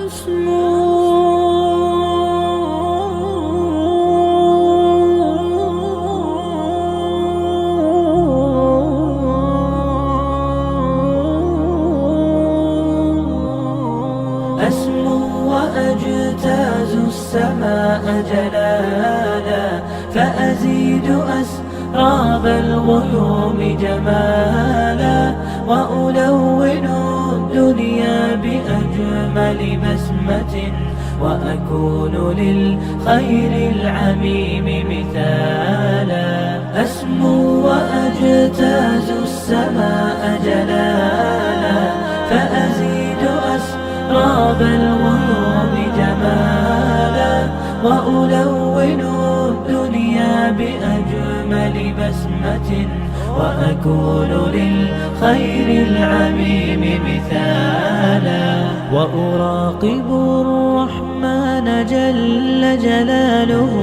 أسمو وأجتاز السماء جلالا، فأزيد أسراب الغيوم جمالا، وألون الدنيا بأجمل بسمة، وأكون للخير العميم مثالا. أسمو وأجتاز السماء جلالا، فأزيد أسراب الغيوم جمالا، وألون الدنيا بأجمل بسمة، وأكون للخير العميم مثالا. وأراقب الرحمن جل جلاله،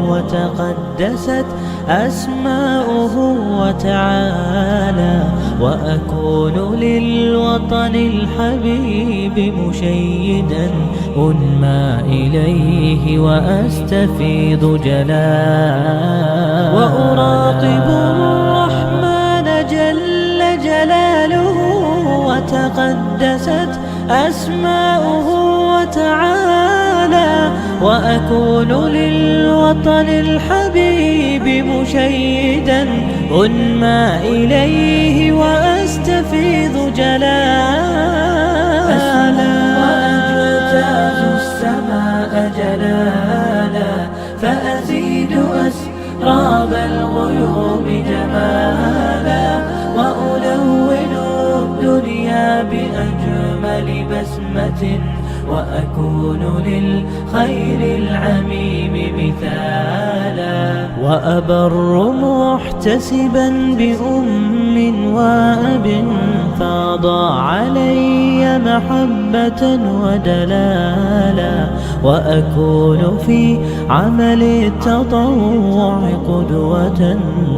وتقدست أسماؤه وتعالى، وأكون للوطن الحبيب مشيدا أنمى إليه وأستفيض جلالا. وأراقب الرحمن جل جلاله، وتقدست أسماؤه وتعالى، وأكون للوطن الحبيب مشيدا أنمى إليه وأستفيض جلالا. وأجتاز السماء جلالا، فأزيد أسراب الغيوم جمالا، وألون الدنيا بأجمل بسمة، وأكون للخير العميم مثالا. وأبر محتسبا بأم وأب، فاض علي محبة ودلالا، وأكون في عمل التطوع قدوة،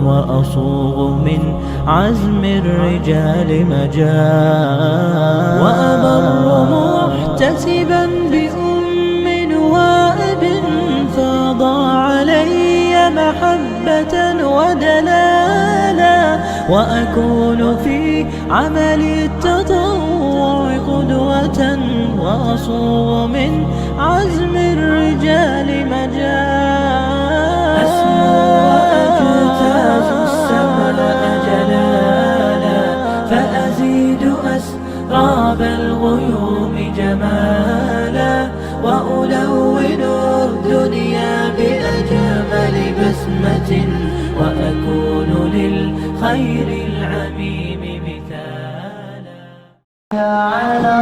وأصوغ من عزم الرجال مجالا. وأبر محتسبا بأم وأب، فاض علي محبة ودلالا، وأكون في عمل التطوع قدوة، وأصوغ من عزم الرجال مجالا. أسمو وأجتاز السماء جلالا، فأزيد أسراب الغيوم جمالا، وألون الدنيا بأجمل بسمة، وأكون للخير العميم مثالا. على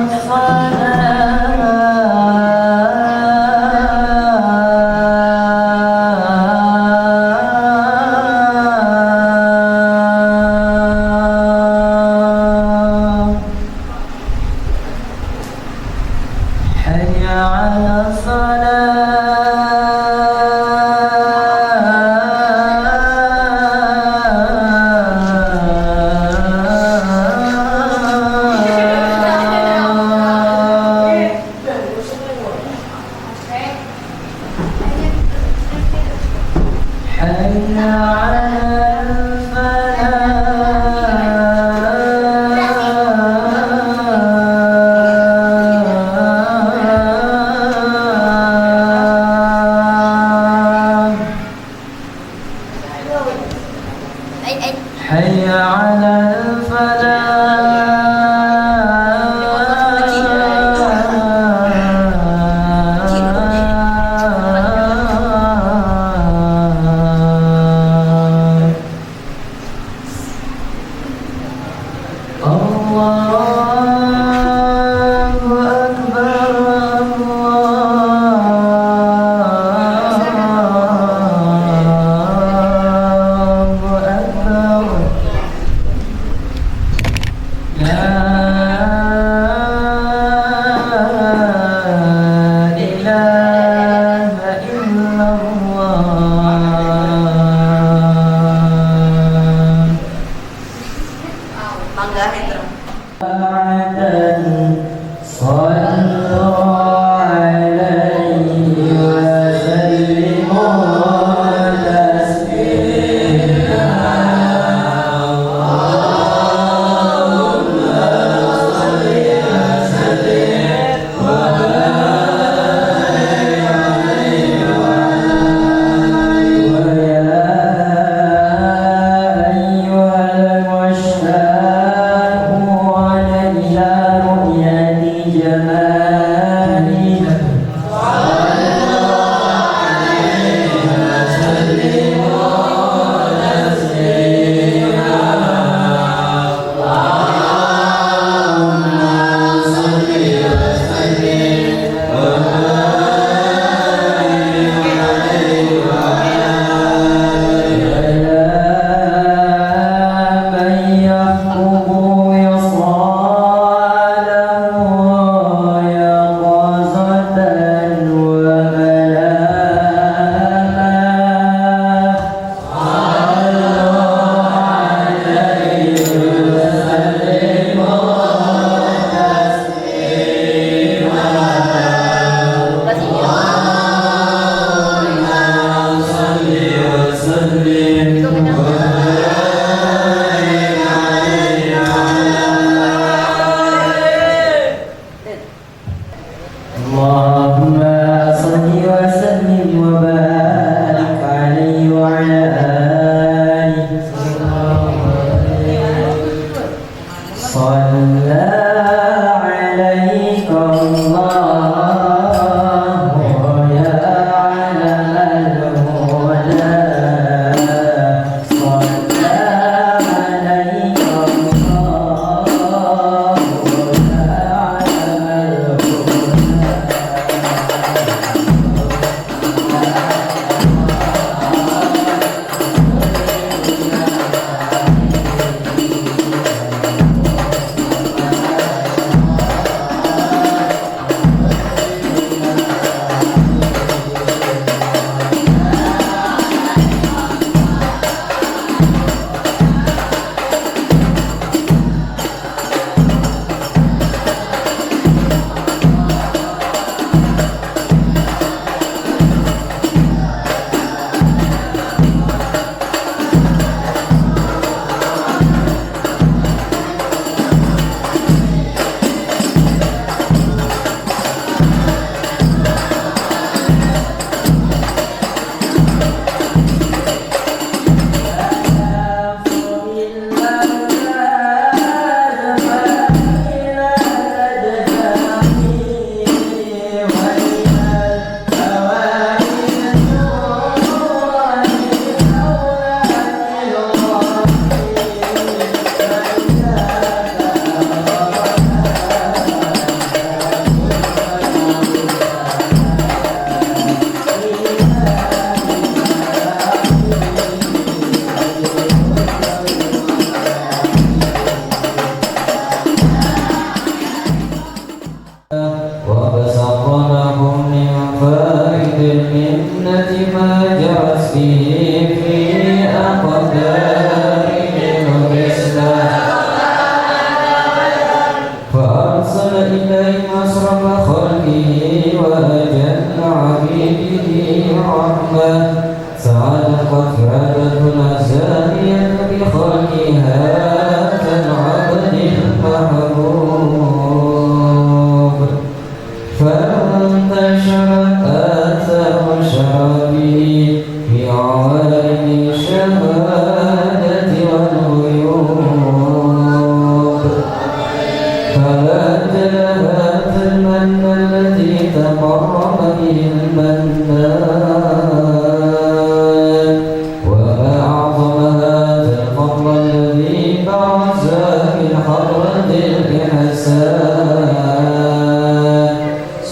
حي على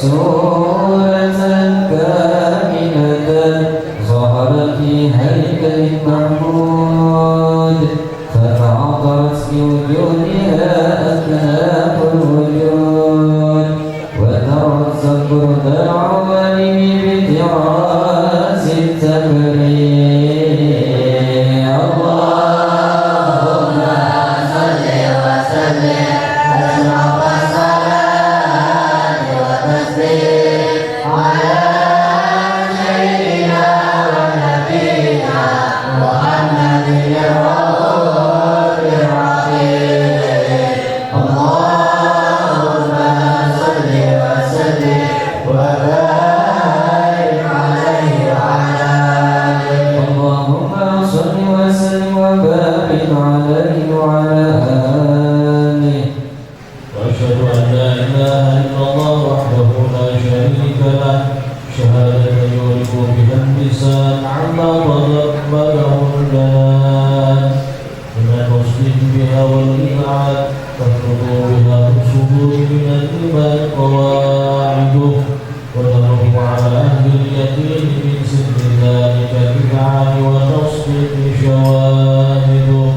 So شريك له شهادة يعرف بها اللسان عما تقبله الجنان من المسلم بها والإذعان تخرج بها الصدور من الإيمان قواعده وتمر على أهل اليقين من سر ذلك الإذعان وتصديق شواهده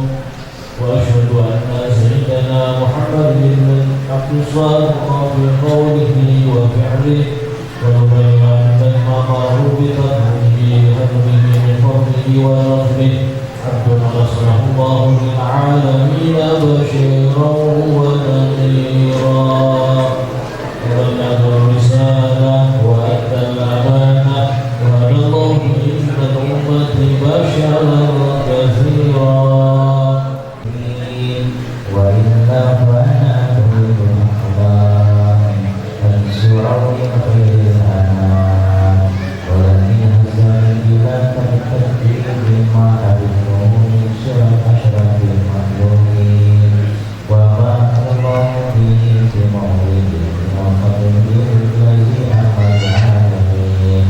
وأشهد أن سيدنا محمد الحق الصادق في قوله وفعله ونبين من مقاه بفضله من فضله ونصره عبد نصره الله للعالمين بشيرا ونذيرا وبلغ الرسالة وأدى الأمانة وهدى الله من الأمة بشرا كثيرا وإلا فأنا أريد الأحلام فانسعوا لخير الأنام ولكن هزاني بلا تكتب بما أبنه من أشرف المخلوقين وما الله به في مولد وقدم الذي أحد العالمين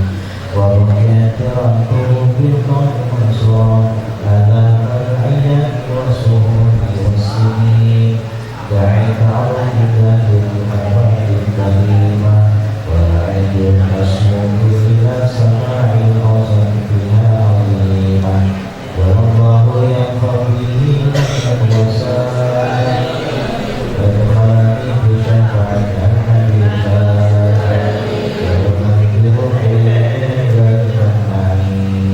ورؤية ربه بالقول منصور على الحياة والسهول والسنين دعيت على كتاب المحرم الكريمة وأعد المسموم إلى سماع الحسن فيها عظيمة والله ينفع به نفسا وسائل فدخلني بشفاعة النبي ويمهد خير ذلك النعيم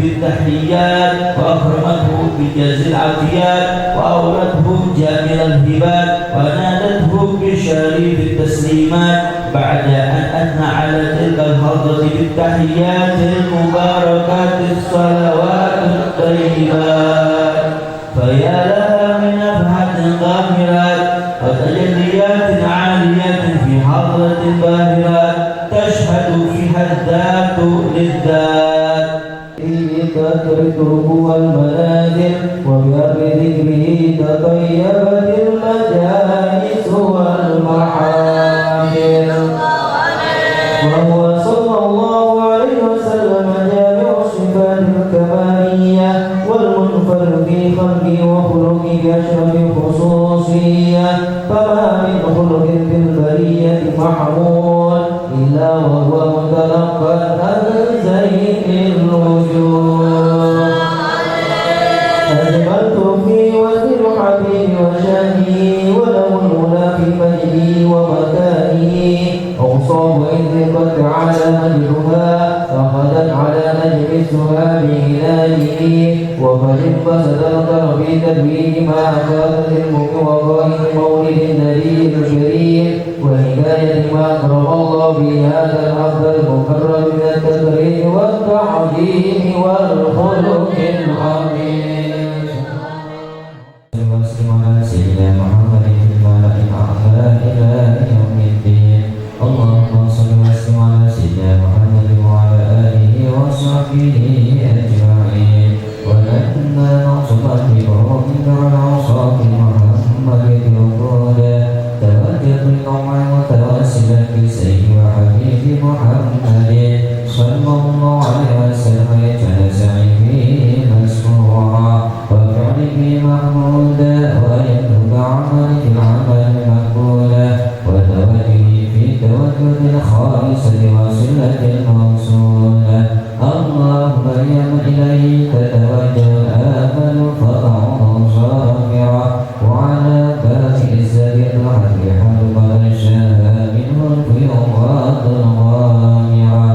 بالتحيات وأكرمته بجزل العطيات وأورته جامل الهبات ونادته بشريف التسليمات بعد أن أثنى على تلك الحضرة بالتحيات المباركات الصلوات الطيبات. فيا لها من نفحة ظاهرات وتجليات عالية في حضرة الباهرات تشهد فيها الذات للذات بكثر الطرق والمنازل وبأرض ذكره تطيبت المجالس والمحافل. وهو صلى الله عليه وسلم جامع الصفات الكمالية والمنفرد في خلقه وخلقه بأشرف الخصوصية. فما من خلق في البرية محمول إلا وهو متلقى عن زين الوجود. أجملت في وزن حبيبي وشاني وله المنى في مجدي ومكاني. أوصاه إذ قد تعالى مجدها فخذت على نجم السهام هلاله. وقد انبسط القرب في تدوين ما أفادت المؤمن وقائد مولد النبي الكريم وحكاية ما أكرم الله بهذا العبد المكرم من التكريم والتعظيم والخلق العظيم. سيدنا محمد الملأ الأعلى إلى يوم الدين. اللهم صل وسلم على سيدنا محمد وعلى آله وصحبه أجمعين. ولما نصبت بروحك والعصاة محمد يقول توجه القوم متواصلا بسيد وحبيب محمد صلى الله عليه وسلم يجعل سعيه مسرورا وفعله محمودا ويترك عملك العمل مقبولا وتوجهه في توجه الخالصة وصلة الموصولة. اللهم يا من إليك توجه الآمل فضعه ظافرا وعلى باب عزة الحق حلقا شاء منه الفيوضات الغامرة.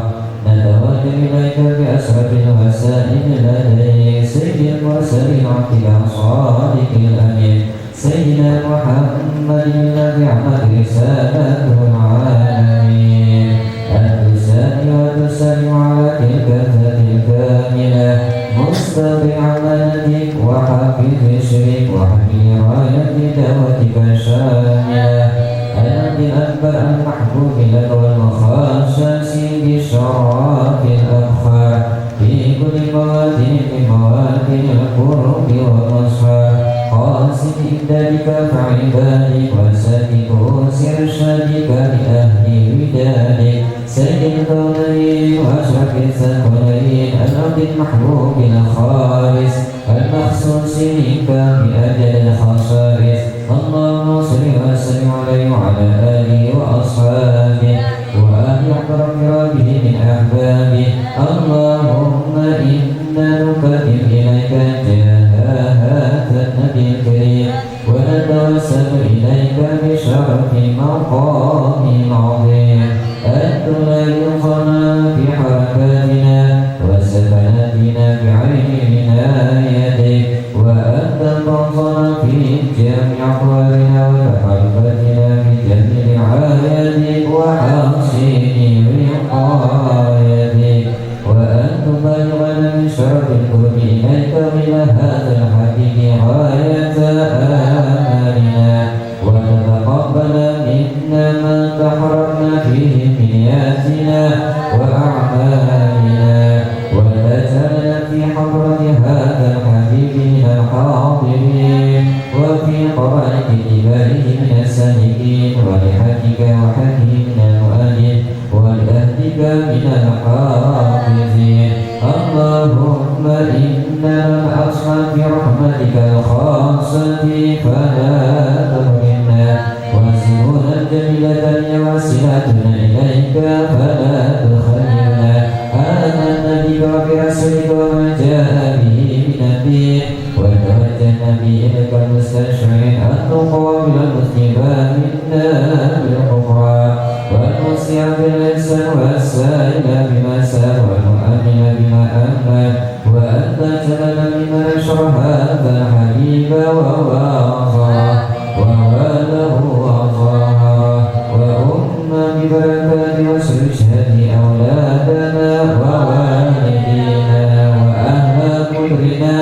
نتوجه إليك بأسرة الوسائل لديك سيد المرسلين عقل صادق الأمين سيدنا محمد الذي عمت رسالته العالمين. أتسالي وتسلم على تلك الذات الكاملة مستطيع أمانتك وحافظ شريك وحمي راية دعوتك شاملة التي أنبأ المحبوب لك والمخصص بشرف الأبخار في كل موادن من موادن القرب والمصفى. قاسم إمدادك فعبادك وسلك إرشادك لأهل ودادك سيد الكونين وأشرف الثقلين الأرض المحبوب الخالص المخصوص منك بأجل الخصائص. اللهم صل وسلم عليه وعلى آله وأصحابه وأهل احترام من أحبابه. اللهم إنا نقدم إليك جاهات النبي الكريم ونتوسل إليك بشرف مقام عظيم أن تلاحقنا في حركاتنا وسكناتنا بعين عنايتك وأن تنصرنا في جميع أحوالنا وتحركاتنا بجهل رعايتك وحصين وقايتك وأن تبلغنا من شرف القرب إليك من هذا الحبيب غاية آمالنا وتتقبل منا ما تحرمنا فيه من نياتنا وأعمالنا وتجعلنا في حضرة هذا الحبيب من الحاضرين وفي قرائد اتباعه من السالكين ولحقك وحكيمنا المؤمن ولأهلك من الحافظين. اللهم إنا نسأل برحمتك الخاصة فلا تحرمنا وسنونا جميلة وسيلتنا إليك فلا تخلنا. آمنا بك وبرسولك وما جاء به من الدين وتوجهنا بإليك المستشفعين أن تقابل المسلمين منا بالغفران والمسيء بالإحسان والسائل بما سار والمؤمن بما أمن وأنت جلل لمن نشر هذا الحبيب ووافاه وواله وظاهره وأم ببركات واستشهد أولادنا ووالدينا وأهل كبرنا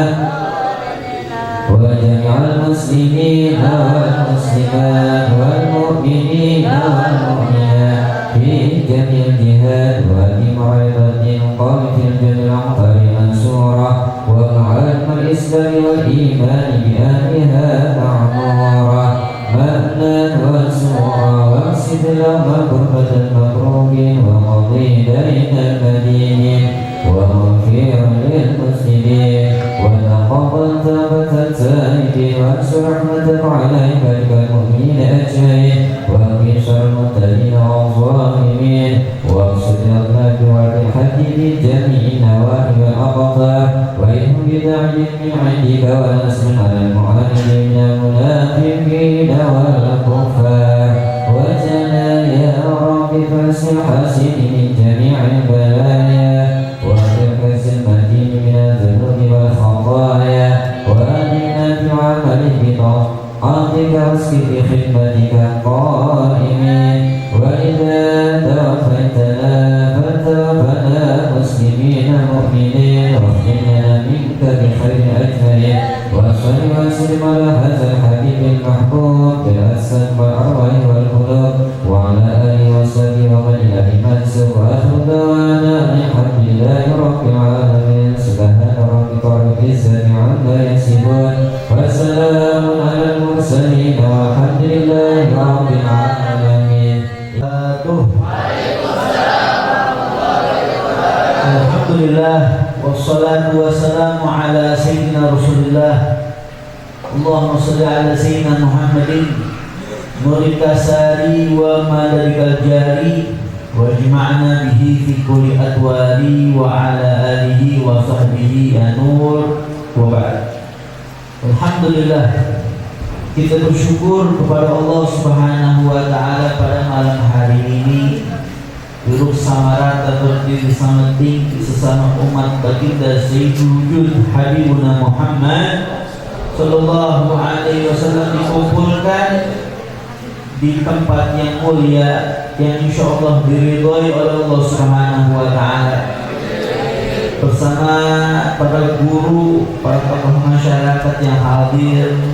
وجميع المسلمين والمسلمات والمؤمنين والمؤمنات في جميع الجهات وبمعرفة قامت الجنة العطر منصورة ومعلم الإسلام والإيمان بأهلها معمورة مأمنا وسورا واكسب لهم كربة المكروبين وقضي دين المدينين وغفير للمسلمين وتقبل توبة التائبين وانشر رحمتك على عبادك المؤمنين أجمعين وقي شر المبتلين والظالمين واقصد الأطلاق وعد الحق بجميع النواحي والأقطار وإنهم بداعي من عندك ونصر على المعاندين من المنافقين والكفار وجنا يا رب فاسر حاسد من جميع البلايا وتركز المتين من الذنوب والخطايا وأدمنا في عمل بطاعتك واسكت بخدمتك قائمين وإذا توفيتنا فتوفنا مسلمين مؤمنين واختمنا منك بخير أجمعين وصل وسلم على هذا الحبيب المحبوب بالأجساد والأرواح والقلوب وعلى آله وصحبه ومن إلى من سوى آخر دعوانا الحمد لله رب العالمين سبحان ربك رب العزة عما يصفون وسلام على المرسلين والحمد لله رب العالمين. Alhamdulillah wassalatu wassalamu ala sayyidina Rasulillah. Allahumma shalli ala sayyidina Muhammadin nuril kasari wa madarikal jari wajma'na bihi fi kulli adwari wa ala alihi wa sahbihi anur wa ba'd. Alhamdulillah, kita bersyukur kepada Allah Subhanahu wa taala pada malam hari ini duduk samarat dan berdiri sama tinggi sesama umat baginda Sayyidul Wujud Habibuna Muhammad sallallahu alaihi wasallam dikumpulkan di tempat yang mulia yang insyaallah diridhai oleh Allah Subhanahu wa taala bersama para guru, para tokoh masyarakat yang hadir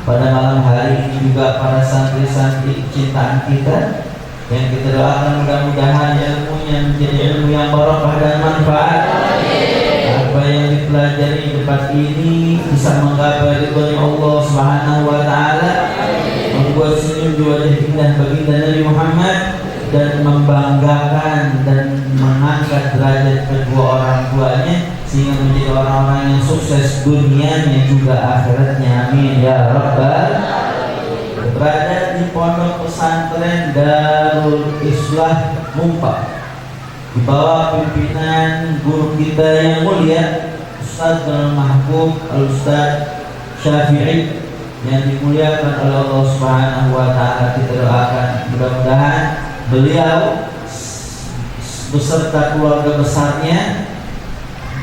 pada malam hari ini, juga para santri-santri cintaan kita yang kita doakan mudah-mudahan ilmunya menjadi ilmu yang barokah dan manfaat. Apa yang dipelajari di tempat ini bisa menggapai ridhonya Allah Subhanahu wa taala, membuat senyum di wajah indah baginda Nabi Muhammad dan membanggakan dan mengangkat derajat kedua orang tuanya sehingga menjadi orang-orang yang sukses dunianya juga akhiratnya. Amin ya rabbal. Berada di pondok pesantren Darul Islah Mumpak di bawah pimpinan guru kita yang mulia Ustaz Mahbub Al-Ustaz Syafi'i yang dimuliakan oleh Allah Subhanahu wa taala. Kita doakan mudah-mudahan beliau beserta keluarga besarnya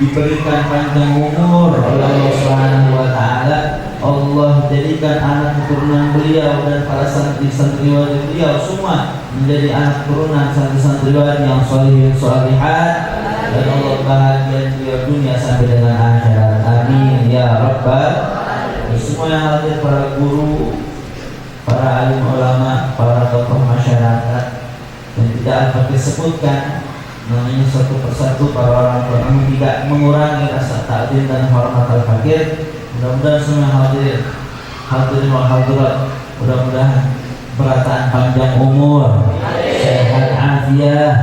diberikan panjang umur oleh Allah Subhanahu wa taala. Allah jadikan anak keturunan beliau dan para santri-santriwan beliau semua menjadi anak keturunan santri-santriwan yang sholihin sholihat, dan Allah bahagia beliau dunia sampai dengan akhirat. Amin ya rabbal. Semua yang hadir, para guru, para alim ulama, para tokoh masyarakat yang tidak Al-Fakir sebutkan namanya satu persatu, para orang tua, namun tidak mengurangi rasa takdim dan hormat Al-Fakir. Mudah-mudahan semua hadir, hadirin wal hadirat, mudah-mudahan berataan panjang umur, sehat afiat,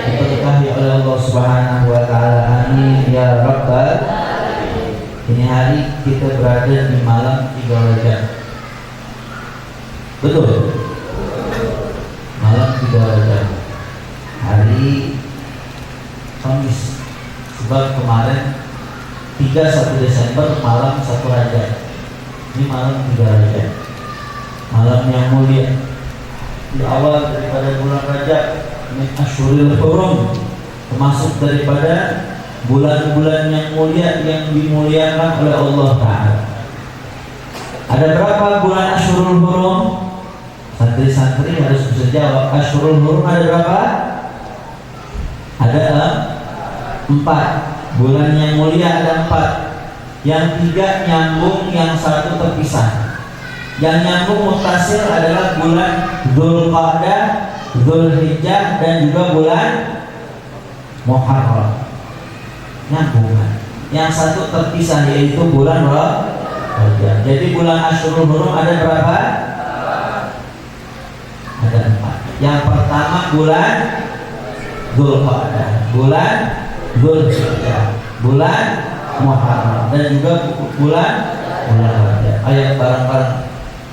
diberkahi oleh Allah Subhanahu wa taala. Amin ya rabbal. Ini hari kita berada di malam 3 Rajab. Betul? Malam 3 Rajab, hari Kamis. Sebab kemarin 31 Desember malam 1 Rajab. Ini malam 3 Rajab, malam yang mulia di awal daripada bulan Rajab, min Asyhuril Hurum, termasuk daripada bulan-bulan yang mulia yang dimuliakan oleh Allah Ta'ala. Ada berapa bulan Asyurul Hurum? Santri-santri harus bisa jawab. Asyurul Hurum ada berapa? Ada 4. Bulan yang mulia ada 4. Yang 3 nyambung, yang 1 terpisah. Yang nyambung mutasil adalah bulan Dzulqa'dah, Dzulhijjah, dan juga bulan Muharram. Nyambungan. Yang 1 terpisah yaitu bulan Rajab. Jadi bulan Asyurul Hurum ada berapa? Ada 4. Yang pertama bulan Dzulqa'dah, bulan Dzulhijjah, bulan Muharram, dan juga bulan Rajab. Ayat bareng-bareng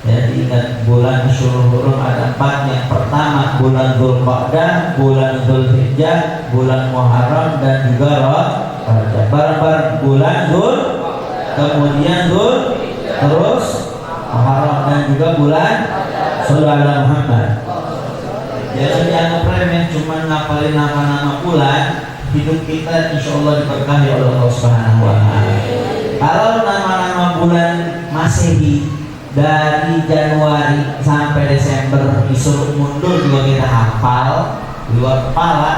ya, diingat bulan Asyurul Hurum ada 4. Yang pertama bulan Dzulqa'dah, bulan Dzulhijjah, bulan Muharram, dan juga Rajab. Bareng-bareng bulan Dzul, kemudian Dzul, terus Muharram, dan juga bulan Sallallahu Muhammad. Jangan dianggap remeh cuma ngapalin nama-nama bulan. Hidup kita insya Allah diberkahi oleh Allah Subhanahu wa Ta'ala. Kalau nama-nama bulan Masehi dari Januari sampai Desember disuruh mundur juga kita hafal di luar kepala.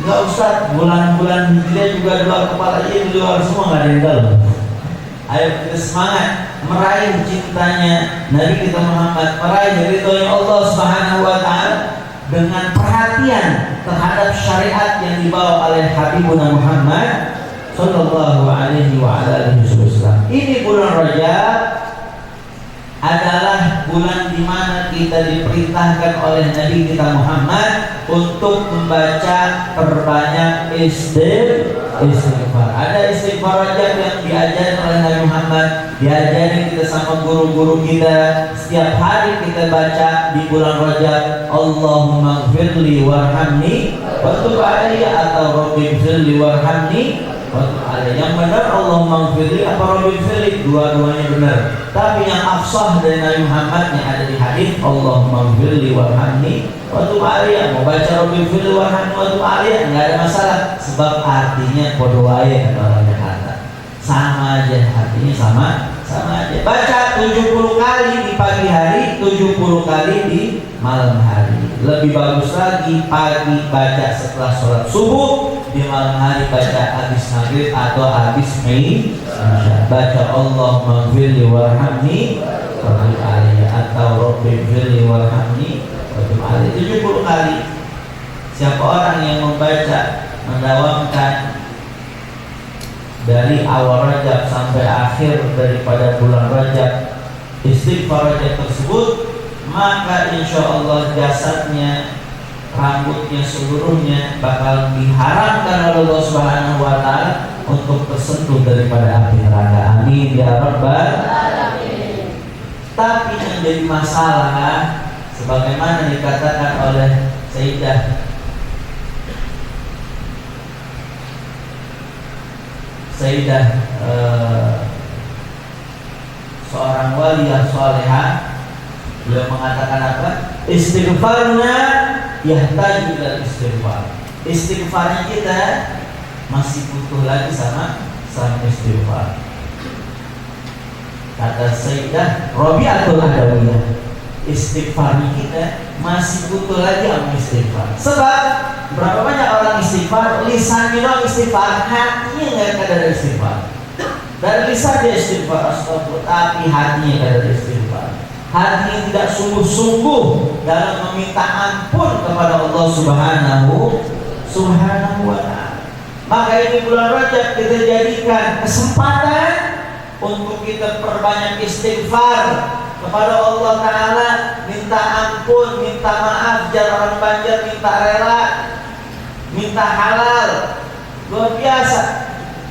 Enggak usah bulan-bulan Hijriah juga di luar kepala, di luar semua, nggak ada yang dalam. Ayo kita semangat meraih cintanya Nabi kita Muhammad, meraih ridhonya Allah Subhanahu wa Ta'ala dengan perhatian terhadap syariat yang dibawa oleh Habibuna Muhammad sallallahu alaihi wa alihi wasallam. Ini bulan Rajab adalah bulan di mana kita diperintahkan oleh Nabi kita Muhammad untuk membaca perbanyak istighfar. Ada istighfar Rajab yang diajarkan oleh Nabi Muhammad, diajarin kita sama guru-guru kita. Setiap hari kita baca di bulan Rajab, Allahumma gfirli warhamni wa tub alayya, atau Rabbi gfirli warhamni wa tub alayya. Yang benar Allahumma gfirli apa Rabbi gfirli, dua-duanya benar. Tapi yang afsah dari Nabi Muhammad yang ada di hadis Allahumma gfirli warhamni wa tub alayya, mau baca Rabbi gfirli warhamni wa tub alayya enggak ada masalah, sebab artinya podo wae kata orang Jakarta. Sama aja artinya, sama aja. Baca 70 kali di pagi hari, 70 kali di malam hari. Lebih bagus lagi pagi baca setelah sholat subuh, di malam hari baca habis maghrib atau habis isya. Baca Allahumma gfirli warhamni wa tub alayya atau Rabbi gfirli warhamni wa tub alayya 70 kali. Siapa orang yang membaca, mendawamkan dari awal Rajab sampai akhir daripada bulan Rajab istighfar Rajab tersebut, maka insya Allah jasadnya, rambutnya seluruhnya bakal diharamkan oleh Allah Subhanahu wa Ta'ala untuk tersentuh daripada api neraka. Amin ya rabbal alamin. Tapi yang jadi masalah, sebagaimana dikatakan oleh Sayyidah seorang waliyah salihah, beliau mengatakan apa? Istighfarna yahtaju ila istighfar. Istighfarnya kita masih butuh lagi sama istighfar. Kata Sayyidah Rabi'atul Adawiyah, istighfarnya kita masih butuh lagi sama istighfar. Sebab berapa banyak orang istighfar, lisannya doang istighfar, hatinya nggak ada istighfar. Dari lisan dia istighfar, astagfirullah, tapi hatinya nggak ada istighfar. Hatinya tidak sungguh-sungguh dalam meminta ampun kepada Allah Subhanahu wa Ta'ala. Maka ini bulan Rajab kita jadikan kesempatan untuk kita perbanyak istighfar kepada Allah Ta'ala, minta ampun, minta maaf, jangan banjar, minta rela, minta halal. Luar biasa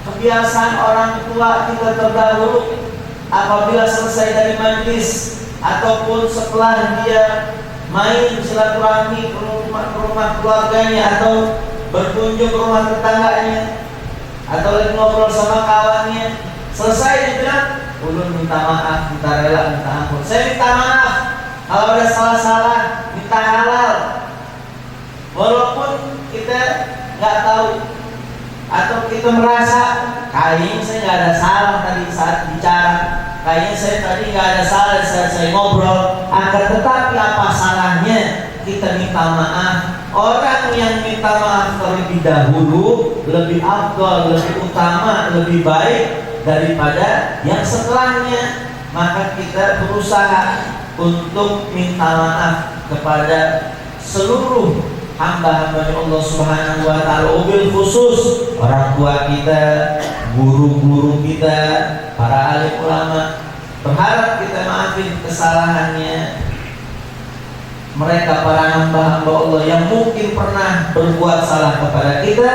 kebiasaan orang tua kita terdahulu, apabila selesai dari majlis ataupun setelah dia main silaturahmi ke rumah keluarganya atau berkunjung ke rumah tetangganya atau lagi ngobrol sama kawannya, selesai dia bilang, ulun minta maaf, minta rela, minta ampun. Saya minta maaf kalau ada salah-salah, minta halal. Walaupun kita nggak tahu Atau kita merasa kayaknya saya nggak ada salah tadi saat bicara, kayaknya saya tadi nggak ada salah saat saya ngobrol. Akan tetapi apa salahnya kita minta maaf? Orang yang minta maaf terlebih dahulu lebih afdal, lebih utama, lebih baik daripada yang setelahnya. Maka kita berusaha untuk minta maaf kepada seluruh hamba-hamba Allah Subhanahu wa Ta'ala, wabil khusus orang tua kita, guru-guru kita, para alim ulama. Berharap kita maafin kesalahannya mereka, para hamba-hamba Allah yang mungkin pernah berbuat salah kepada kita.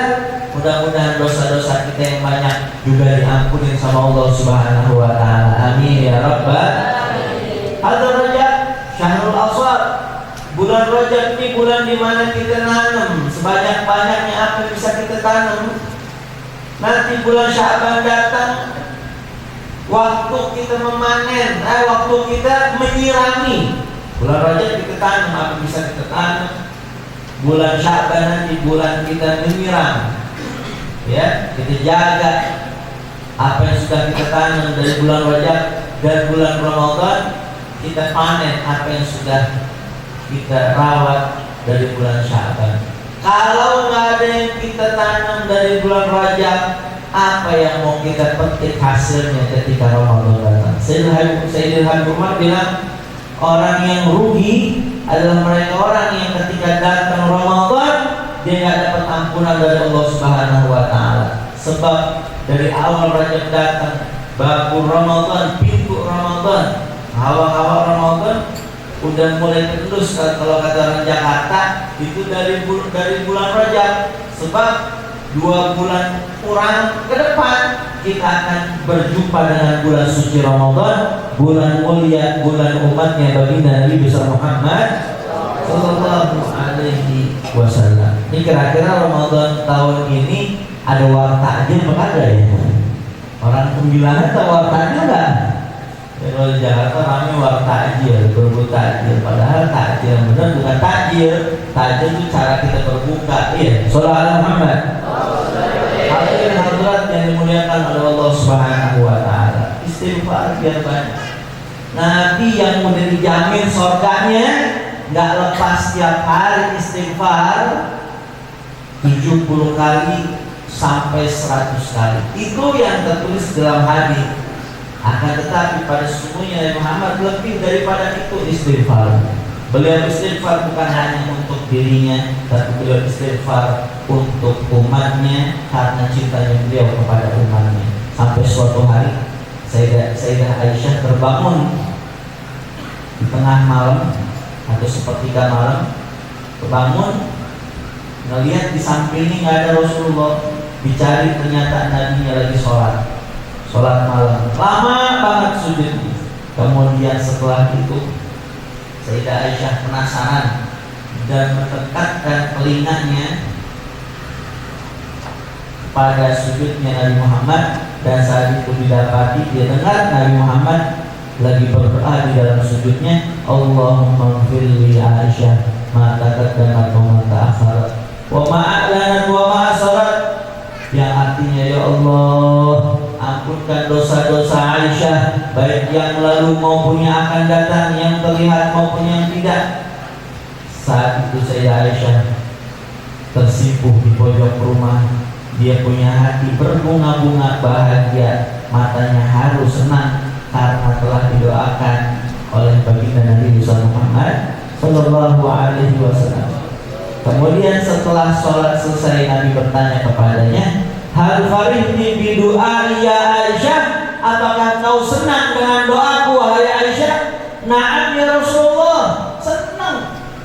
Mudah-mudahan dosa-dosa kita yang banyak juga diampuni sama Allah Subhanahu wa Ta'ala. Amin ya rabbal alamin. Hadzal Rajab syahrul aswar. Bulan Rajab ini bulan di mana kita nanam sebanyak-banyaknya apa yang bisa kita tanam. Nanti bulan Sya'ban datang, waktu kita memanen, waktu kita menyirami. Bulan Rajab kita tanam apa yang bisa kita tanam. Bulan Sya'ban nanti bulan kita menyiram. Ya, kita jaga apa yang sudah kita tanam dari bulan Rajab, dan bulan Ramadan kita panen apa yang sudah kita rawat dari bulan Sya'ban. Kalau nggak ada yang kita tanam dari bulan Rajab, apa yang mau kita petik hasilnya ketika Ramadan datang? Sayyidina Umar bilang, orang yang rugi adalah mereka orang yang ketika datang Ramadan dia nggak dapat ampunan dari Allah Subhanahu wa Ta'ala. Sebab dari awal Rajab datang, baku Ramadan, pintu Ramadan, hawa-hawa Ramadan udah mulai tendus. Kalau kata orang Jakarta itu dari bulan Rajab. Sebab 2 bulan kurang ke depan kita akan berjumpa dengan bulan suci Ramadan, bulan mulia, bulan umatnya baginda Nabi besar Muhammad sallallahu alaihi wasallam. Ini kira-kira Ramadan tahun ini ada wartajil apa ada ya? Orang pembilangan tahu wartajil enggak? Kalau di Jakarta rame wartajil, berebut takjil. Padahal takjil yang benar bukan takjil. Takjil itu cara kita berbuka. Iya, Shallallahu Muhammad. Hadirin hadirat yang dimuliakan oleh Allah Subhanahu wa Ta'ala. Istighfar biar banyak. Nabi yang udah dijamin surganya nggak lepas tiap hari istighfar 70 kali sampai 100 kali. Itu yang tertulis dalam hadis. Akan tetapi pada sesungguhnya Muhammad lebih daripada itu istighfar. Beliau istighfar bukan hanya untuk dirinya, tapi beliau istighfar untuk umatnya karena cintanya beliau kepada umatnya. Sampai suatu hari Sayyidah Aisyah terbangun di tengah malam atau sepertiga malam, terbangun ngelihat di sampingnya nggak ada Rasulullah, dicari ternyata Nabinya lagi sholat malam, lama banget sujudnya. Kemudian setelah itu Sayyidah Aisyah penasaran dan mendekatkan telinganya pada sujudnya Nabi Muhammad, dan saat itu didapati dia dengar Nabi Muhammad lagi berdoa di dalam sujudnya, Allahumma ighfirli Aisyah ma taqaddama wa ma ta'akhkhara wa ma a'lanat wa ma asrat, yang artinya ya Allah ampunkan dosa-dosa Aisyah, baik yang lalu maupun yang akan datang, yang terlihat maupun yang tidak. Saat itu Sayyidah Aisyah tersimpuh di pojok rumah. Dia punya hati berbunga-bunga bahagia, matanya haru senang karena telah didoakan oleh baginda Nabi Muhammad sallallahu alaihi wasallam. Kemudian setelah sholat selesai, Nabi bertanya kepadanya, hal farihni bidu'a ya Aisyah, apakah kau senang dengan doaku wahai Aisyah? Na'am ya Rasulullah,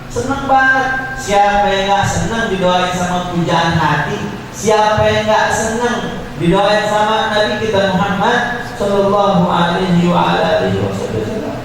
senang banget. Siapa yang gak senang didoain sama pujaan hati? Siapa yang gak senang didoain sama Nabi kita Muhammad sallallahu alaihi wasallam?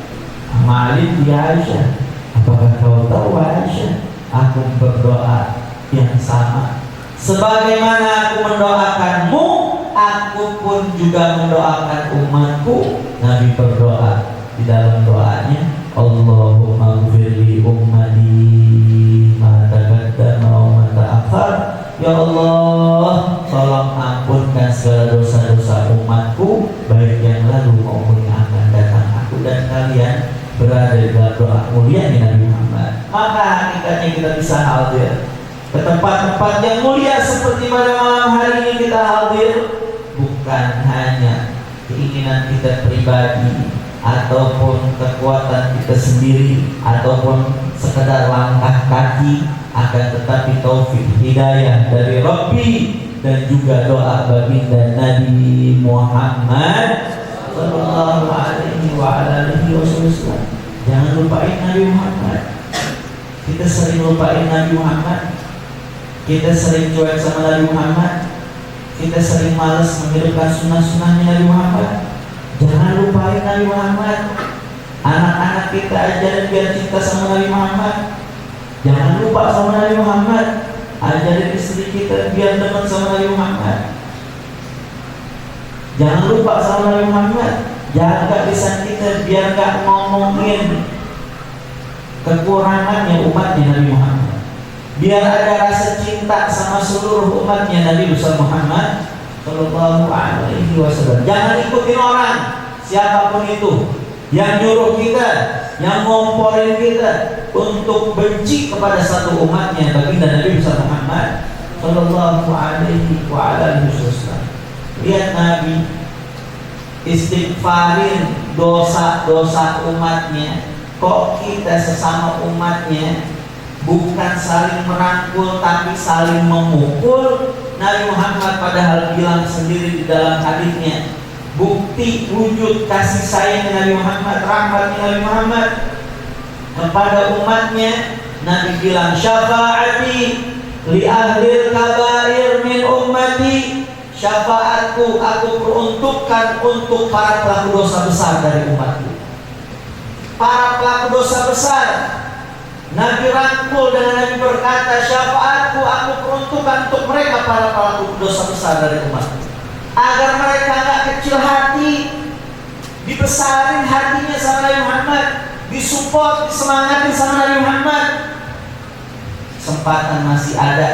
Amalin ya Aisyah, apakah kau tahu Aisyah, aku berdoa yang sama sebagaimana aku mendoakanmu, aku pun juga mendoakan umatku. Nabi berdoa di dalam doanya, Allahumma ighfirli ummati ma taqaddama wa ma ta'akhkhar Ya Allah, tolong ampunkan segala dosa-dosa umatku, baik yang lalu maupun yang akan datang. Aku dan kalian berada di dalam doa mulia Nabi Muhammad. Maka hakikatnya kita bisa hadir ke tempat-tempat yang mulia seperti pada malam hari ini kita hadir, bukan hanya keinginan kita pribadi ataupun kekuatan kita sendiri ataupun sekedar langkah kaki, akan tetapi taufik hidayah dari Rabbi dan juga doa baginda Nabi Muhammad sallallahu alaihi wa alihi wasallam. Jangan lupain Nabi Muhammad. Kita sering lupain Nabi Muhammad. Kita sering cuek sama Nabi Muhammad. Kita sering malas menghidupkan sunnah-sunnahnya Nabi Muhammad. Jangan lupain Nabi Muhammad. Anak-anak kita ajarin biar cinta sama Nabi Muhammad. Jangan lupa sama Nabi Muhammad. Ajarin istri kita biar demen sama Nabi Muhammad. Jangan lupa sama Nabi Muhammad. Jaga lisan kita biar gak ngomongin kekurangannya umatnya Nabi Muhammad. Biar ada rasa cinta sama seluruh umatnya Nabi besar Muhammad sallallahu alaihi wasallam. Jangan ikutin orang siapapun itu yang nyuruh kita, yang ngomporin kita untuk benci kepada satu umatnya baginda Nabi besar Muhammad sallallahu alaihi wasallam. Lihat Nabi istighfarin dosa-dosa umatnya. Kok kita sesama umatnya bukan saling merangkul tapi saling memukul? Nabi Muhammad padahal bilang sendiri di dalam hadisnya, bukti wujud kasih sayang Nabi Muhammad, rahmatnya Nabi Muhammad kepada umatnya. Nabi bilang, syafaati li ahlil kabair min ummati, syafaatku aku peruntukkan untuk para pelaku dosa besar dari umatku. Para pelaku dosa besar Nabi rangkul dan Nabi berkata, syafaatku aku peruntukkan untuk mereka para pelaku dosa besar dari umatku, agar mereka gak kecil hati, dibesarin hatinya sama Nabi Muhammad, disupport, disemangatin sama Nabi Muhammad. Kesempatan masih ada,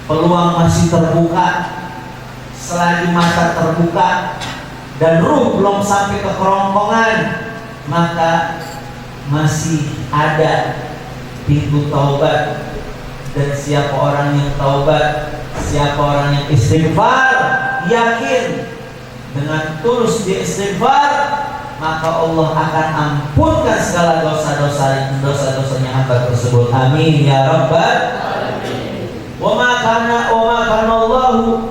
peluang masih terbuka. Selagi mata terbuka dan ruh belum sampai ke kerongkongan, maka masih ada pintu taubat. Dan siapa orang yang taubat, siapa orang yang istighfar, yakin dengan tulus dia istighfar, maka Allah akan ampunkan segala dosa-dosanya hamba tersebut. Amin ya rabbal alamin. Wa ma kana Allahu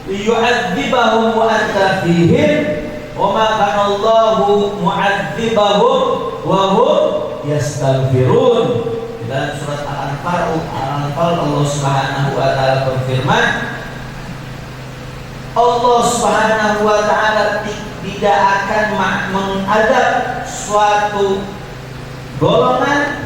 liyu'adzibahum wa anta fihim, wa ma kana Allahu mu'adzibahum wa hum yastaghfirun. Dalam surat Al-Anfal Allah Subhanahu wa taala berfirman, Allah Subhanahu wa taala tidak akan mengadab suatu golongan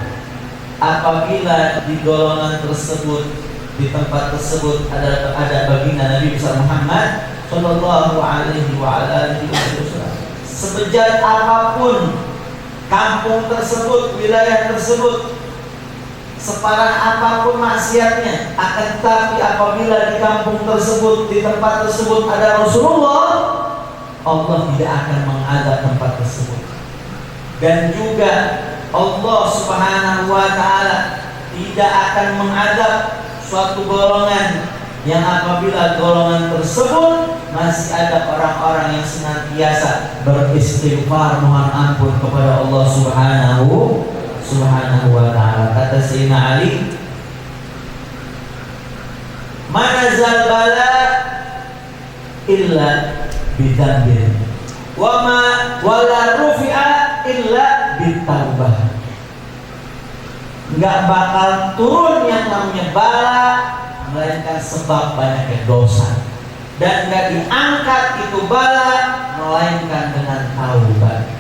apabila di golongan tersebut, di tempat tersebut ada baginda Nabi besar Muhammad sallallahu alaihi wasallam. Sebejat apapun kampung tersebut, wilayah tersebut, separah apapun maksiatnya, akan tetapi apabila di kampung tersebut, di tempat tersebut ada Rasulullah, Allah tidak akan mengadab tempat tersebut. Dan juga Allah Subhanahu wa taala tidak akan mengadab suatu golongan yang apabila golongan tersebut masih ada orang-orang yang senantiasa beristighfar, mohon ampun kepada Allah Subhanahu wa ta'ala. Kata Sayyidina Ali, manazal bala illa bidambir wala rufi'a illa bitaubah. Nggak bakal turun yang namanya bala melainkan sebab banyaknya dosa, dan nggak diangkat itu bala melainkan dengan taubat.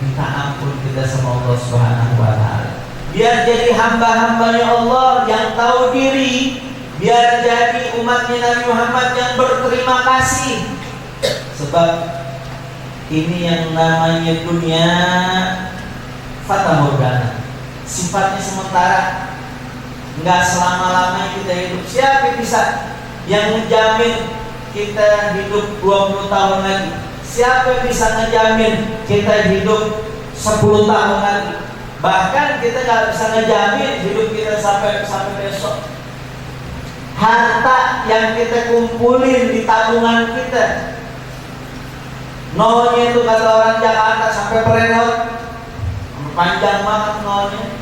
Minta ampun kita sama Allah Subhanahu wa taala. Biar jadi hamba-hambanya Allah yang tahu diri, biar jadi umatnya Nabi Muhammad yang berterima kasih. Sebab ini yang namanya dunia fata morgana, sifatnya sementara. nggak selama-lamanya kita hidup. Siapa bisa yang menjamin kita hidup 20 tahun lagi? Siapa yang bisa ngejamin kita hidup 10 tahun lagi? Bahkan kita nggak bisa ngejamin hidup kita sampai besok. Harta yang kita kumpulin di tabungan kita, nolnya itu kata orang Jakarta sampai perenot, panjang banget nolnya.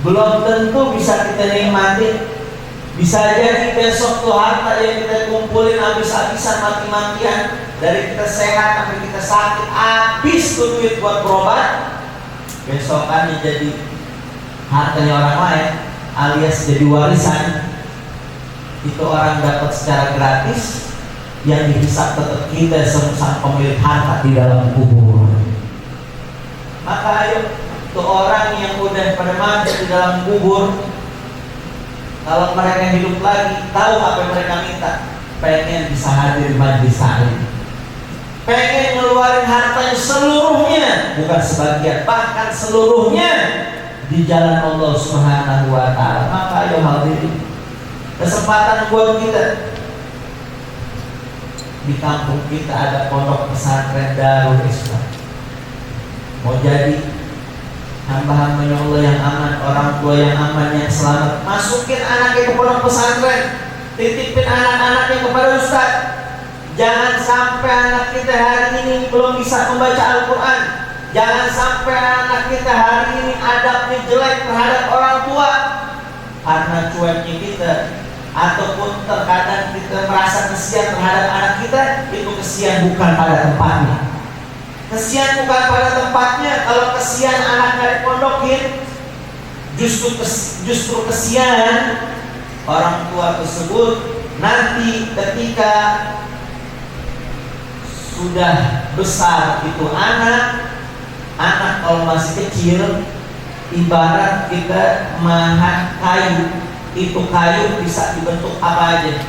Belum tentu bisa kita nikmati. Bisa jadi besok tuh harta yang kita kumpulin habis-habisan, mati-matian. Dari kita sehat sampai kita sakit, habis tuh duit buat berobat. Besokannya jadi hartanya orang lain, alias jadi warisan. Itu orang dapat secara gratis, yang dihisap tetap kita sang pemilik harta di dalam kubur. Maka ayo, tuh orang yang udah pada mati di dalam kubur, kalau mereka hidup lagi, tahu apa yang mereka minta? Pengen bisa hadir majlis taklim, pengen ngeluarin hartanya seluruhnya, bukan sebagian, bahkan seluruhnya di jalan Allah Subhanahu wa Ta'ala. Maka ayo hadirin, kesempatan buat kita. Di kampung kita ada pondok pesantren Darul Islam. Mau jadi hamba-hambanya Allah yang aman, orang tua yang aman, yang selamat, masukin anaknya ke pondok pesantren, titipin anak-anaknya kepada ustaz. Jangan sampai anak kita hari ini belum bisa membaca Al-Quran. Jangan sampai anak kita hari ini adabnya jelek terhadap orang tua karena cueknya kita, ataupun terkadang kita merasa kesian terhadap anak kita. Itu kesian bukan pada tempatnya. Kesian bukan pada tempatnya. Kalau kesian anaknya dipondokin, justru kesian orang tua tersebut nanti ketika sudah besar itu anak kalau masih kecil, ibarat kita mahat kayu. Itu kayu bisa dibentuk apa aja,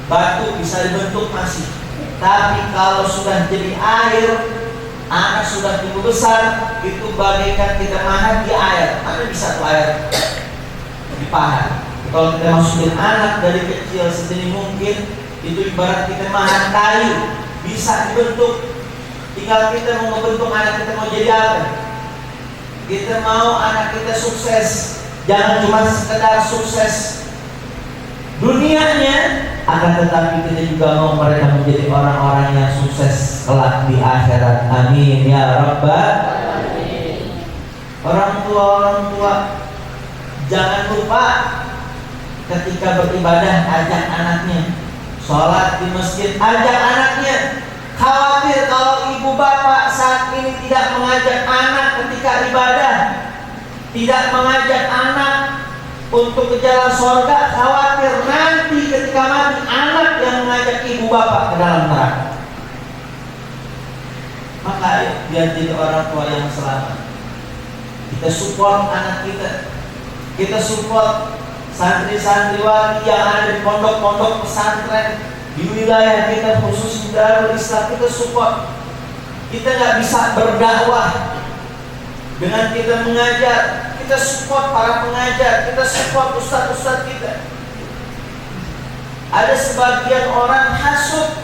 batu bisa dibentuk masih. Tapi kalau sudah jadi air, anak sudah tumbuh besar, itu bagaikan kita mahat di air. Mana bisa tuh air dipahat? Kalau kita masukin anak dari kecil sedini mungkin, itu ibarat kita mahat kayu, bisa dibentuk. Tinggal kita mau membentuk anak kita mau jadi apa. Kita mau anak kita sukses. Jangan cuma sekedar sukses dunianya, akan tetapi kita juga mau mereka menjadi orang-orang yang sukses kelak di akhirat. Amin ya Rabbal alamin. Orang tua, jangan lupa ketika beribadah ajak anaknya. Sholat di masjid ajak anaknya. Khawatir kalau ibu bapak saat ini tidak mengajak anak ketika ibadah, tidak mengajak anak untuk ke jalan surga, khawatir nanti ketika mati anak yang mengajak ibu bapak ke dalam neraka. Maka biar jadi orang tua yang selamat. Kita support anak kita. Kita support santri-santriwati yang ada di pondok-pondok pesantren di wilayah kita, khusus di Darul Islam. Kita support. Kita nggak bisa berdakwah dengan kita mengajar. Kita support para pengajar, kita support ustaz-ustaz kita. Ada sebagian orang hasut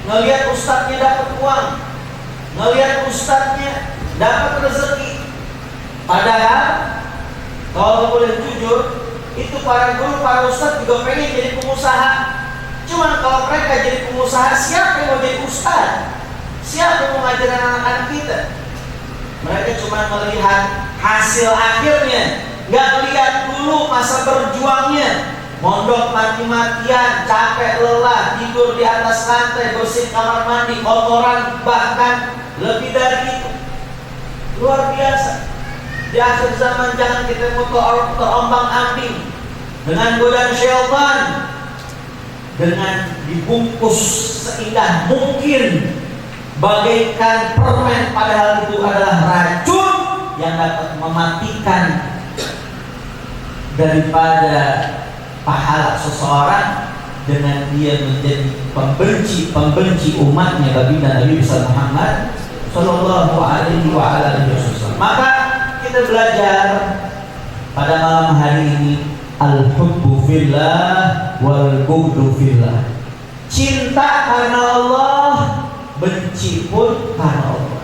ngelihat ustaznya dapat uang, ngelihat ustaznya dapat rezeki. Padahal kalau boleh jujur, itu para guru, para ustaz juga pengen jadi pengusaha. Cuman kalau mereka jadi pengusaha, siapa yang mau jadi ustaz? Siapa yang mau ngajarin anak-anak kita? Mereka cuma melihat hasil akhirnya, nggak lihat dulu masa berjuangnya. Mondok mati-matian, capek lelah, tidur di atas lantai, bersih kamar mandi, kotoran, bahkan lebih dari itu. Luar biasa. Di akhir zaman jangan kita terombang-ambing dengan godaan syaitan, dengan dibungkus seindah mungkin bagaikan permen, padahal itu adalah racun yang dapat mematikan daripada pahala seseorang dengan dia menjadi pembenci umatnya, baginda Nabi Muhammad Sallallahu Alaihi Wasallam. Maka kita belajar pada malam hari ini, al-hubbu fillah wal bughdu fillah. Cinta karena Allah, benci pun karena Allah.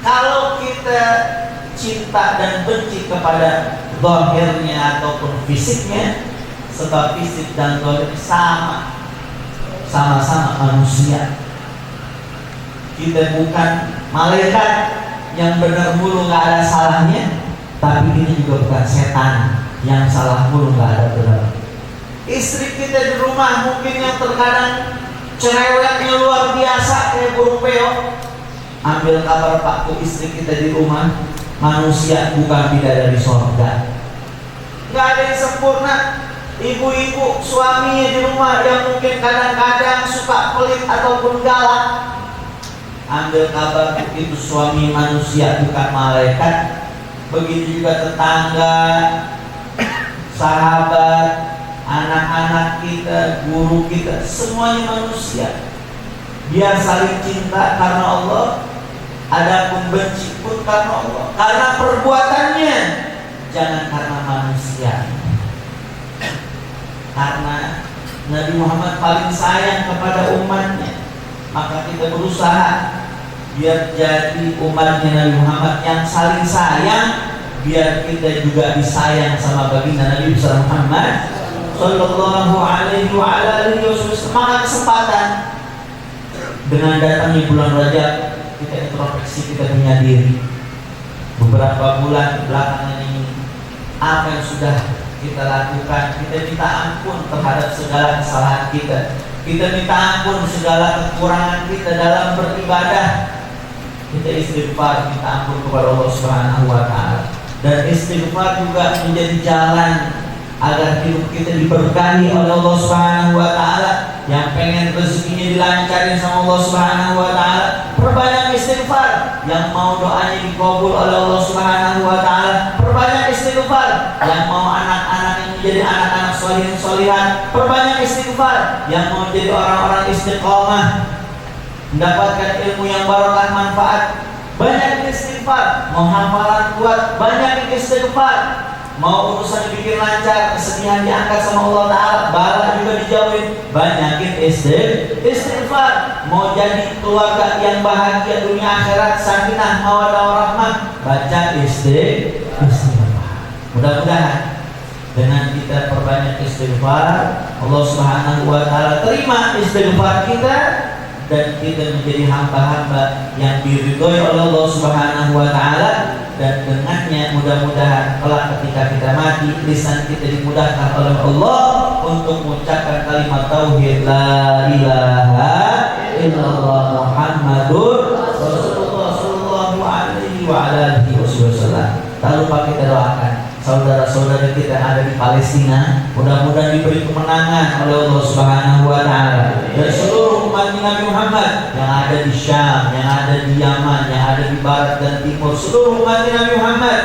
Kalau kita cinta dan benci kepada zahirnya ataupun fisiknya, sebab fisik dan zahir sama-sama manusia. Kita bukan malaikat yang benar mulu nggak ada salahnya, tapi ini juga bukan setan yang salah mulu nggak ada benar. Istri kita di rumah mungkin yang terkadang cerewetnya luar biasa kayak burung beo. Ambil kabar Pak, istri kita di rumah manusia bukan bidadari sorga. Nggak ada yang sempurna. Ibu-ibu suaminya di rumah yang mungkin kadang-kadang suka pelit ataupun galak. Ambil kabar itu suami manusia bukan malaikat. Begitu juga tetangga, sahabat, anak-anak kita, guru kita, semuanya manusia. Biar saling cinta karena Allah, adapun benci pun karena Allah. Karena perbuatannya, jangan karena manusia. Karena Nabi Muhammad paling sayang kepada umatnya, maka kita berusaha biar jadi umatnya Nabi Muhammad yang saling sayang, biar kita juga disayang sama baginda Nabi Muhammad Sallallahu Alaihi Wasallam. Maka kesempatan dengan datangnya bulan Rajab, kita introspeksi, kita punya diri. Beberapa bulan belakangan ini, apa yang sudah kita lakukan? Kita minta ampun terhadap segala kesalahan kita. Kita minta ampun segala kekurangan kita dalam beribadah. Kita istighfar, minta ampun kepada Allah Subhanahu wa Ta'ala. Dan istighfar juga menjadi jalan agar hidup kita diberkahi oleh Allah Subhanahu wa Ta'ala. Yang pengen rezekinya dilancarin sama Allah Subhanahu wa Ta'ala, perbanyak istighfar. Yang mau doanya dikabul oleh Allah Subhanahu wa Ta'ala, perbanyak istighfar. Yang mau anak-anak yang menjadi anak-anak sholihin sholihat, perbanyak istighfar. Yang mau jadi orang-orang istiqomah, mendapatkan ilmu yang barokah manfaat, banyak istighfar. Mau hafalan kuat, banyak istighfar. Mau urusan bikin lancar, kesedihan diangkat sama Allah Ta'ala, bala juga dijauhin, banyakin istighfar. Mau jadi keluarga yang bahagia dunia akhirat, sakinah mawaddah warahmah, baca istighfar. Mudah-mudahan dengan kita perbanyak istighfar, Allah Subhanahu wa Ta'ala terima istighfar kita, dan kita menjadi hamba-hamba yang diridhoi oleh Allah Subhanahu wa Ta'ala. Dan dengannya mudah-mudahan kelak ketika kita mati, lisan kita dimudahkan oleh Allah untuk mengucapkan kalimat tauhid la ilaha illallah Muhammadur Rasulullah sallallahu alaihi wa alihi wasallam. Tak lupa kita doakan saudara-saudara kita yang ada di Palestina, mudah-mudahan diberi kemenangan oleh Allah Subhanahu wa Ta'ala. Dan seluruh umat Nabi Muhammad yang ada di Syam, yang ada di Yaman, yang ada di barat dan timur, seluruh umat Nabi Muhammad,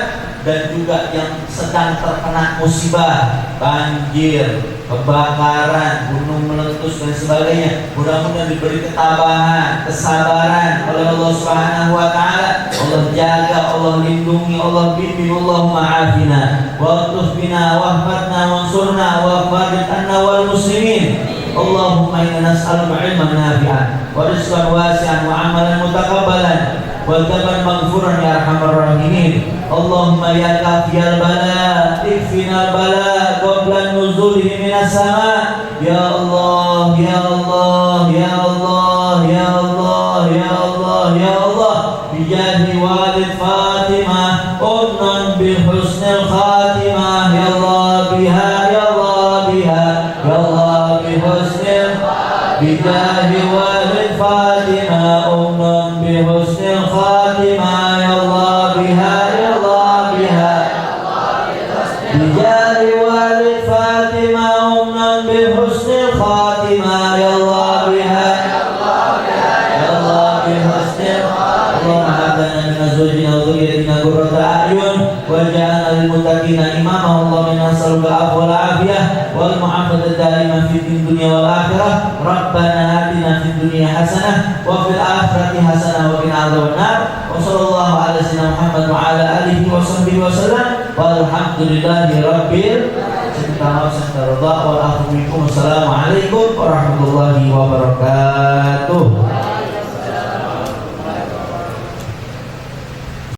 dan juga yang sedang terkena musibah, banjir, kebakaran, gunung meletus dan sebagainya, mudah-mudahan diberi ketabahan, kesabaran oleh Allah Subhanahu wa Ta'ala. Allah jaga, Allah lindungi, Allah bimbing. Allahumma afina wa atuf bina wahfadna wansurna wa farid anna wal muslimin. Allahumma inna nas'aluka ilman nafi'an wa rizqan wasi'an wa amalan mutakabbalan wa taban maghfuran ya arhamar rahimin. Allahumma ya kafiyal bala ikfinal bala qabla nuzulihi minas sama. Ya Allah, ya Allah, ya Allah, ya Allah, ya Allah, ya Allah, bijahi walid Fatimah unnan bil husnil khatimah. Ya Allah biha, ya Allah biha, ya Allah bi husnil, bijahi walid Fatimah unnan bi husnil khatimah. Ya Allah biha, ya Allah biha, bijahi walid Fatimah unnan bi husnil khatimah. Ya Allah biha, ya Allah bi husnil. Allahumma hadana min azwajina wa dhurriyyatina qurrata a'yun waj'alna lil muttaqina imama. Allahumma nas'aluka al-'afwa wal 'afiyah wal mu'afata daimah fid dunya wal akhirah. Rabbana atina fid dunya hasanah wa fil akhirati hasanah wa qina adzabannar. Wa sallallahu ala sayyidina Muhammad wa ala alihi wa sahbihi wa sallam. walhamdulillahi rabbil alamin. Assalamualaikum warahmatullahi wabarakatuh.